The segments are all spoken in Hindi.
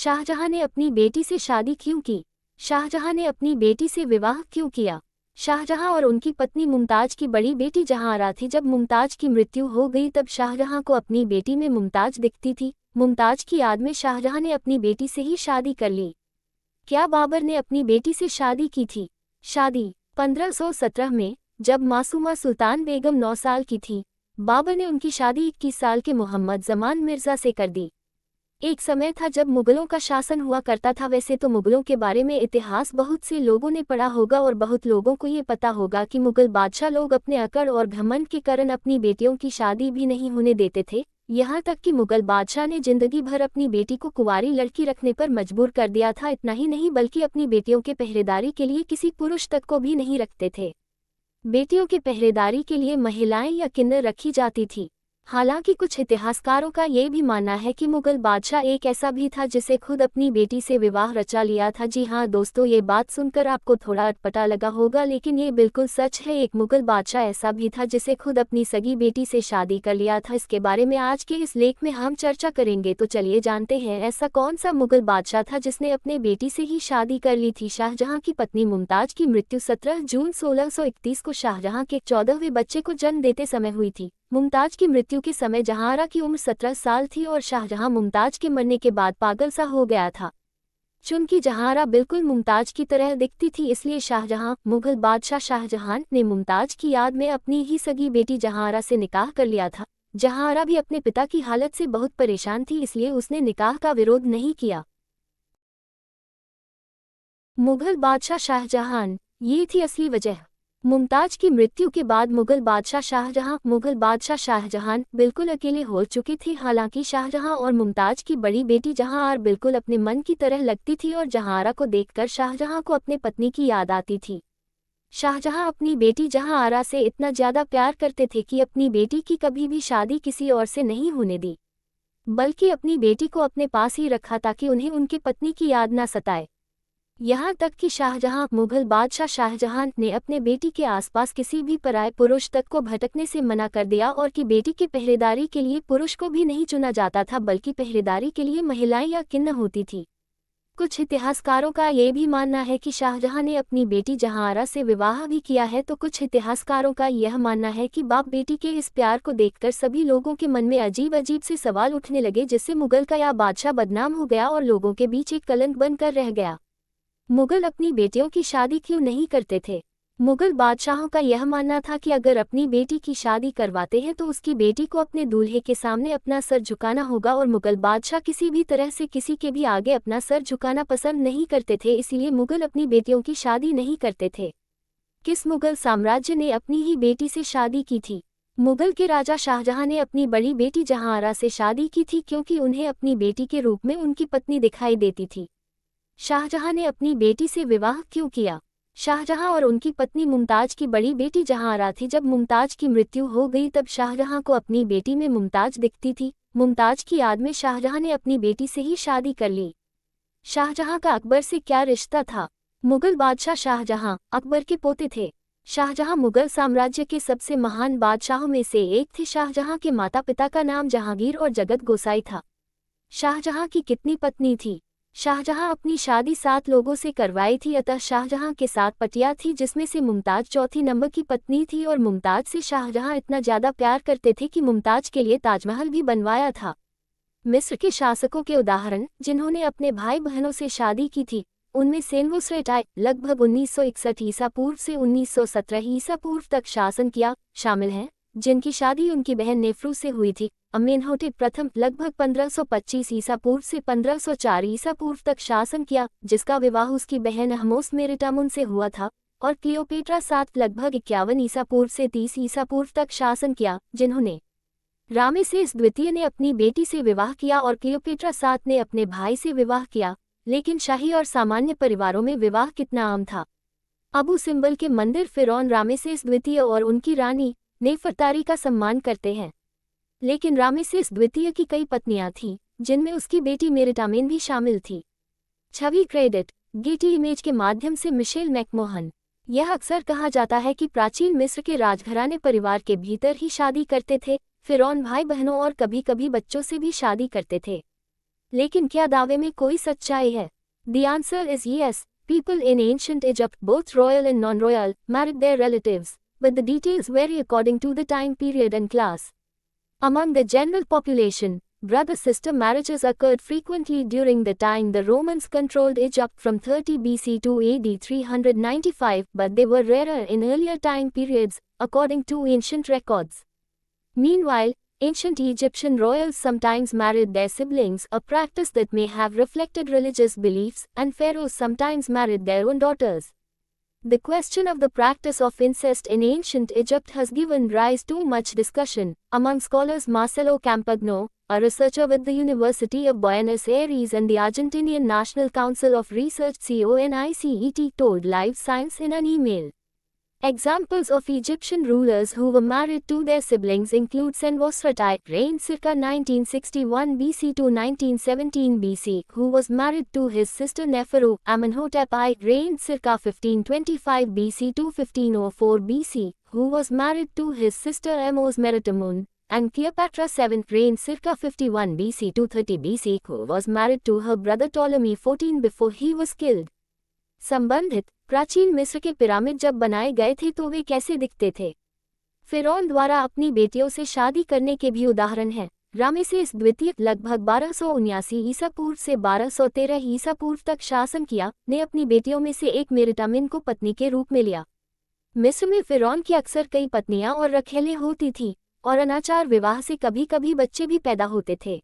शाहजहां ने अपनी बेटी से शादी क्यों की? शाहजहां ने अपनी बेटी से विवाह क्यों किया? शाहजहां और उनकी पत्नी मुमताज की बड़ी बेटी जहांआरा थी। जब मुमताज की मृत्यु हो गई तब शाहजहां को अपनी बेटी में मुमताज दिखती थी। मुमताज की याद में शाहजहां ने अपनी बेटी से ही शादी कर ली। क्या बाबर ने अपनी बेटी से शादी की थी? शादी 1517 में, जब मासूमा सुल्तान बेगम 9 साल की थी, बाबर ने उनकी शादी 21 साल के मोहम्मद जमान मिर्जा से कर दी। एक समय था जब मुगलों का शासन हुआ करता था। वैसे तो मुगलों के बारे में इतिहास बहुत से लोगों ने पढ़ा होगा और बहुत लोगों को ये पता होगा कि मुगल बादशाह लोग अपने अकड़ और घमंड के कारण अपनी बेटियों की शादी भी नहीं होने देते थे। यहाँ तक कि मुगल बादशाह ने जिंदगी भर अपनी बेटी को कुंवारी लड़की रखने पर मजबूर कर दिया था। इतना ही नहीं बल्कि अपनी बेटियों के पहरेदारी के लिए किसी पुरुष तक को भी नहीं रखते थे। बेटियों के पहरेदारी के लिए महिलाएं या किन्नर रखी जाती थी। हालांकि कुछ इतिहासकारों का ये भी मानना है कि मुगल बादशाह एक ऐसा भी था जिसे खुद अपनी बेटी से विवाह रचा लिया था। जी हाँ दोस्तों, ये बात सुनकर आपको थोड़ा अटपटा लगा होगा, लेकिन ये बिल्कुल सच है। एक मुगल बादशाह ऐसा भी था जिसे खुद अपनी सगी बेटी से शादी कर लिया था। इसके बारे में आज के इस लेख में हम चर्चा करेंगे। तो चलिए जानते हैं, ऐसा कौन सा मुगल बादशाह था जिसने अपने बेटी से ही शादी कर ली थी। शाहजहां की पत्नी मुमताज की मृत्यु 17 जून 1631 को शाहजहां के 14वें बच्चे को जन्म देते समय हुई थी। मुमताज की मृत्यु के समय जहांआरा की उम्र 17 साल थी और शाहजहां मुमताज के मरने के बाद पागल सा हो गया था। चूंकि जहांआरा बिल्कुल मुमताज की तरह दिखती थी, इसलिए शाहजहां मुगल बादशाह शाहजहां ने मुमताज की याद में अपनी ही सगी बेटी जहांआरा से निकाह कर लिया था। जहांआरा भी अपने पिता की हालत से बहुत परेशान थी, इसलिए उसने निकाह का विरोध नहीं किया। मुगल बादशाह शाहजहां, ये थी असली वजह। मुमताज की मृत्यु के बाद मुगल बादशाह शाहजहां बिल्कुल अकेले हो चुके थे। हालांकि शाहजहां और मुमताज की बड़ी बेटी जहांआरा बिल्कुल अपने मन की तरह लगती थी और जहांआरा को देखकर शाहजहां को अपने पत्नी की याद आती थी। शाहजहां अपनी बेटी जहांआरा से इतना ज्यादा प्यार करते थे कि अपनी बेटी की कभी भी शादी किसी और से नहीं होने दी, बल्कि अपनी बेटी को अपने पास ही रखा ताकि उन्हें उनकी पत्नी की याद न सताए। यहाँ तक कि शाहजहां मुगल बादशाह शाहजहां ने अपने बेटी के आसपास किसी भी पराये पुरुष तक को भटकने से मना कर दिया और कि बेटी के पहरेदारी के लिए पुरुष को भी नहीं चुना जाता था, बल्कि पहरेदारी के लिए महिलाएं या किन्नर होती थी। कुछ इतिहासकारों का ये भी मानना है कि शाहजहां ने अपनी बेटी जहांआरा से विवाह भी किया है। तो कुछ इतिहासकारों का यह मानना है कि बाप बेटी के इस प्यार को देखकर सभी लोगों के मन में अजीब अजीब से सवाल उठने लगे, जिससे मुगल का यह बादशाह बदनाम हो गया और लोगों के बीच एक कलंक बनकर रह गया। मुगल अपनी बेटियों की शादी क्यों नहीं करते थे? मुगल बादशाहों का यह मानना था कि अगर अपनी बेटी की शादी करवाते हैं तो उसकी बेटी को अपने दूल्हे के सामने अपना सर झुकाना होगा और मुगल बादशाह किसी भी तरह से किसी के भी आगे अपना सर झुकाना पसंद नहीं करते थे, इसलिए मुगल अपनी बेटियों की शादी नहीं करते थे। किस मुगल साम्राज्य ने अपनी ही बेटी से शादी की थी? मुगल के राजा शाहजहां ने अपनी बड़ी बेटी जहांआरा से शादी की थी क्योंकि उन्हें अपनी बेटी के रूप में उनकी पत्नी दिखाई देती थी। शाहजहां ने अपनी बेटी से विवाह क्यों किया? शाहजहां और उनकी पत्नी मुमताज की बड़ी बेटी जहांआरा थी। जब मुमताज की मृत्यु हो गई तब शाहजहां को अपनी बेटी में मुमताज दिखती थी। मुमताज की याद में शाहजहां ने अपनी बेटी से ही शादी कर ली। शाहजहां का अकबर से क्या रिश्ता था? मुगल बादशाह शाहजहां अकबर के पोते थे। शाहजहां मुगल साम्राज्य के सबसे महान बादशाहों में से एक थे। शाहजहां के माता पिता का नाम जहांगीर और जगत गोसाई था। शाहजहां की कितनी पत्नी थी? शाहजहां अपनी शादी 7 लोगों से करवाई थी, अतः शाहजहां के 7 पतियां थी, जिसमें से मुमताज चौथी नंबर की पत्नी थी और मुमताज से शाहजहां इतना ज्यादा प्यार करते थे कि मुमताज के लिए ताजमहल भी बनवाया था। मिस्र के शासकों के उदाहरण जिन्होंने अपने भाई बहनों से शादी की थी, उनमें सेनवोस्रेटाई लगभग 1961 ईसा पूर्व से 1917 ईसा पूर्व तक शासन किया शामिल हैं, जिनकी शादी उनकी बहन नेफ्रू से हुई थी। अमेनहोटेप प्रथम लगभग 1525 ईसा पूर्व से 1504 ईसा पूर्व तक शासन किया, जिसका विवाह उसकी बहन अहमोस मेरिटामुन से हुआ था। और क्लियोपेट्रा 7 लगभग 51 ईसा पूर्व से 30 ईसा पूर्व तक शासन किया, जिन्होंने रामेसेस द्वितीय ने अपनी बेटी से विवाह किया और क्लियोपेट्रा 7 ने अपने भाई से विवाह किया। लेकिन शाही और सामान्य परिवारों में विवाह कितना आम था? अबू सिम्बल के मंदिर फिरौन रामेसेस द्वितीय और उनकी रानी नेफरतारी का सम्मान करते हैं। लेकिन रामेसेस द्वितीय की कई पत्नियां थीं, जिनमें उसकी बेटी मेरिटामेन भी शामिल थी। छवि क्रेडिट गेटी इमेज के माध्यम से मिशेल मैकमोहन। यह अक्सर कहा जाता है कि प्राचीन मिस्र के राजघराने परिवार के भीतर ही शादी करते थे। फिरौन भाई बहनों और कभी कभी बच्चों से भी शादी करते थे। लेकिन क्या दावे में कोई सच्चाई है? The answer is yes. People in ancient Egypt, both royal and non-royal, married their relatives, but the details vary according to the time period and class. Among the general population, brother-sister marriages occurred frequently during the time the Romans controlled Egypt from 30 BC to AD 395, but they were rarer in earlier time periods, according to ancient records. Meanwhile, ancient Egyptian royals sometimes married their siblings, a practice that may have reflected religious beliefs, and pharaohs sometimes married their own daughters. The question of the practice of incest in ancient Egypt has given rise to much discussion among scholars. Marcelo Campagno, a researcher with the University of Buenos Aires and the Argentinian National Council of Research CONICET, told Live Science in an email. Examples of Egyptian rulers who were married to their siblings include Senwosret, reigned circa 1961 BC to 1917 BC, who was married to his sister Neferu. Amenhotep I, reigned circa 1525 BC to 1504 BC, who was married to his sister Amos Meritamun. And Cleopatra VII, reigned circa 51 BC to 30 BC, who was married to her brother Ptolemy XIV before he was killed. संबंधित प्राचीन मिस्र के पिरामिड जब बनाए गए थे तो वे कैसे दिखते थे? फिरौन द्वारा अपनी बेटियों से शादी करने के भी उदाहरण हैं। रामेसेस द्वितीय लगभग 1279 ईसा पूर्व से 1213 ईसा पूर्व तक शासन किया, ने अपनी बेटियों में से एक मेरिटामिन को पत्नी के रूप में लिया। मिस्र में फिरौन की अक्सर कई पत्नियां और रखेलें होती थीं, और अनाचार विवाह से कभी कभी बच्चे भी पैदा होते थे।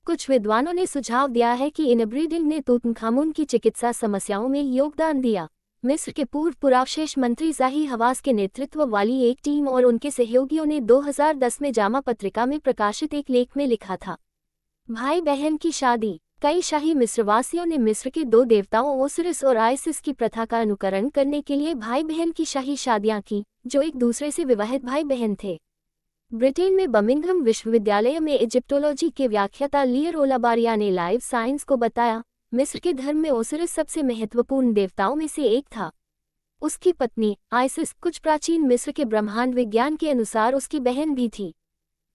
कुछ विद्वानों ने सुझाव दिया है कि इनब्रीडिंग ने तूतनखामुन की चिकित्सा समस्याओं में योगदान दिया। मिस्र के पूर्व पुरावशेष मंत्री जाही हवास के नेतृत्व वाली एक टीम और उनके सहयोगियों ने 2010 में जामा पत्रिका में प्रकाशित एक लेख में लिखा था, भाई बहन की शादी। कई शाही मिस्रवासियों ने मिस्र के दो देवताओं ओसिरिस और आइसिस की प्रथा का अनुकरण करने के लिए भाई बहन की शाही शादियां की, जो एक दूसरे से विवाहित भाई बहन थे। ब्रिटेन में बर्मिंघम विश्वविद्यालय में इजिप्टोलॉजी के व्याख्याता लियर ओलाबारिया ने लाइव साइंस को बताया, मिस्र के धर्म में ओसिरिस सबसे महत्वपूर्ण देवताओं में से एक था। उसकी पत्नी आइसिस कुछ प्राचीन मिस्र के ब्रह्मांड विज्ञान के अनुसार उसकी बहन भी थी।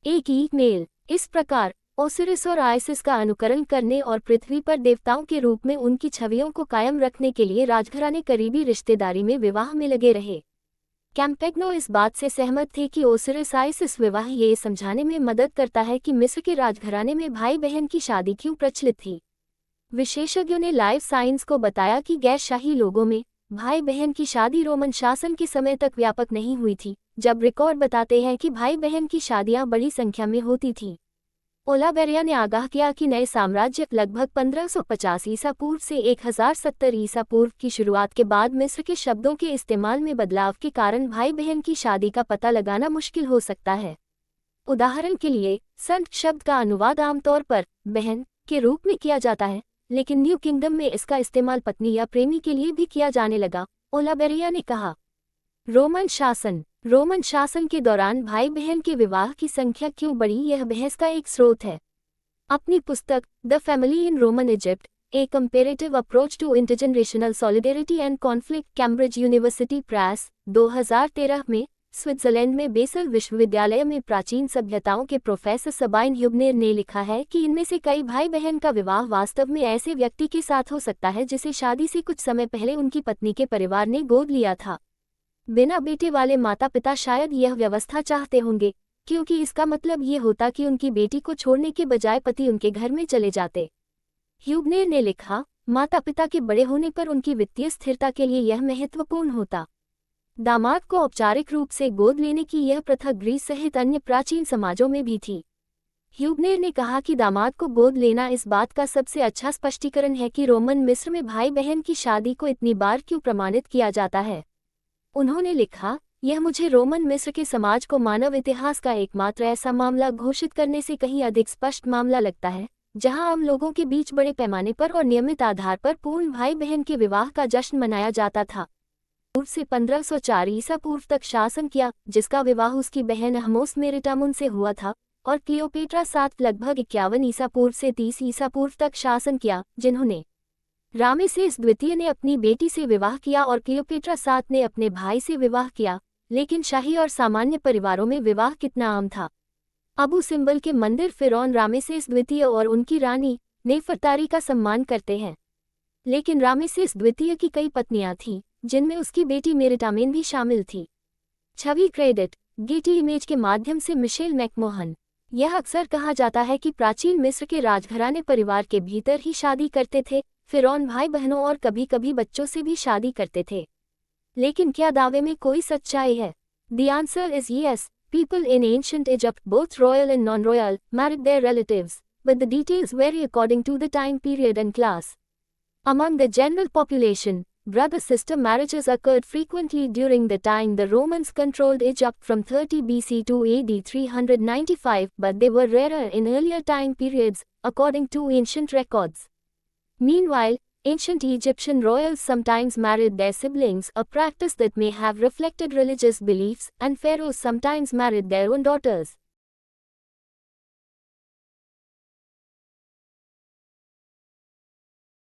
एक ही मेल। इस प्रकार ओसिरिस और आइसिस का अनुकरण करने और पृथ्वी पर देवताओं के रूप में उनकी छवियों को कायम रखने के लिए राजघराने करीबी रिश्तेदारी में विवाह में लगे रहे। कैम्पेग्नो इस बात से सहमत थे कि ओसिरिस आइसिस विवाह ये समझाने में मदद करता है कि मिस्र के राजघराने में भाई बहन की शादी क्यों प्रचलित थी। विशेषज्ञों ने लाइव साइंस को बताया कि गैर शाही लोगों में भाई बहन की शादी रोमन शासन के समय तक व्यापक नहीं हुई थी, जब रिकॉर्ड बताते हैं कि भाई बहन की शादियां बड़ी संख्या में होती थीं। ओलाबेरिया ने आगाह किया कि नए साम्राज्य लगभग 1550 ईसा पूर्व से 1070 ईसा पूर्व की शुरुआत के बाद मिस्र के शब्दों के इस्तेमाल में बदलाव के कारण भाई बहन की शादी का पता लगाना मुश्किल हो सकता है। उदाहरण के लिए, संत शब्द का अनुवाद आमतौर पर बहन के रूप में किया जाता है, लेकिन न्यू किंगडम में इसका इस्तेमाल पत्नी या प्रेमी के लिए भी किया जाने लगा, ओलाबेरिया ने कहा। रोमन शासन के दौरान भाई बहन के विवाह की संख्या क्यों बढ़ी, यह बहस का एक स्रोत है। अपनी पुस्तक the family in Roman Egypt, a comparative approach to intergenerational solidarity and conflict, Cambridge University Press, 2013 में स्विट्जरलैंड में बेसल विश्वविद्यालय में प्राचीन सभ्यताओं के प्रोफेसर सबाइन ह्यूबनेर ने लिखा है कि इनमें से कई भाई बहन का विवाह वास्तव में ऐसे व्यक्ति के साथ हो सकता है जिसे शादी से कुछ समय पहले उनकी पत्नी के परिवार ने गोद लिया था। बिना बेटे वाले माता पिता शायद यह व्यवस्था चाहते होंगे, क्योंकि इसका मतलब ये होता कि उनकी बेटी को छोड़ने के बजाय पति उनके घर में चले जाते। ह्यूबनेर ने लिखा, माता पिता के बड़े होने पर उनकी वित्तीय स्थिरता के लिए यह महत्वपूर्ण होता। दामाद को औपचारिक रूप से गोद लेने की यह प्रथा ग्रीस सहित अन्य प्राचीन समाजों में भी थी। ह्यूबनेर ने कहा कि दामाद को गोद लेना इस बात का सबसे अच्छा स्पष्टीकरण है कि रोमन मिस्र में भाई बहन की शादी को इतनी बार क्यों प्रमाणित किया जाता है। उन्होंने लिखा, यह मुझे रोमन मिस्र के समाज को मानव इतिहास का एकमात्र ऐसा मामला घोषित करने से कहीं अधिक स्पष्ट मामला लगता है, जहां आम लोगों के बीच बड़े पैमाने पर और नियमित आधार पर पूर्ण भाई बहन के विवाह का जश्न मनाया जाता था। पूर्व से 1504 ईसा पूर्व तक शासन किया, जिसका विवाह उसकी बहन अहमोस मेरिटामुन से हुआ था, और क्लियोपेट्रा 7 लगभग 51 ईसा पूर्व से 30 ईसा पूर्व तक शासन किया, जिन्होंने रामेसेस द्वितीय ने अपनी बेटी से विवाह किया और क्लियोपेट्रा 7 ने अपने भाई से विवाह किया। लेकिन शाही और सामान्य परिवारों में विवाह कितना आम था? अबू सिम्बल के मंदिर फिरौन रामेसेस द्वितीय और उनकी रानी नेफरतारी का सम्मान करते हैं। लेकिन रामेसेस द्वितीय की कई पत्नियां थीं, जिनमें उसकी बेटी मेरिटामेन भी शामिल थी। छवि क्रेडिट गेटी इमेज के माध्यम से मिशेल मैकमोहन। यह अक्सर कहा जाता है कि प्राचीन मिस्र के राजघराने परिवार के भीतर ही शादी करते थे, फिरौन भाई बहनों और कभी कभी बच्चों से भी शादी करते थे। लेकिन क्या दावे में कोई सच्चाई है? The answer is yes. People in ancient Egypt, both royal and non-royal, married their relatives, but the details vary according to the time period and class. Among the general population, brother-sister marriages occurred frequently during the time the Romans controlled Egypt from 30 BC to AD 395, but they were rarer in earlier time periods, according to ancient records. Meanwhile, ancient Egyptian royals sometimes married their siblings, a practice that may have reflected religious beliefs, and pharaohs sometimes married their own daughters.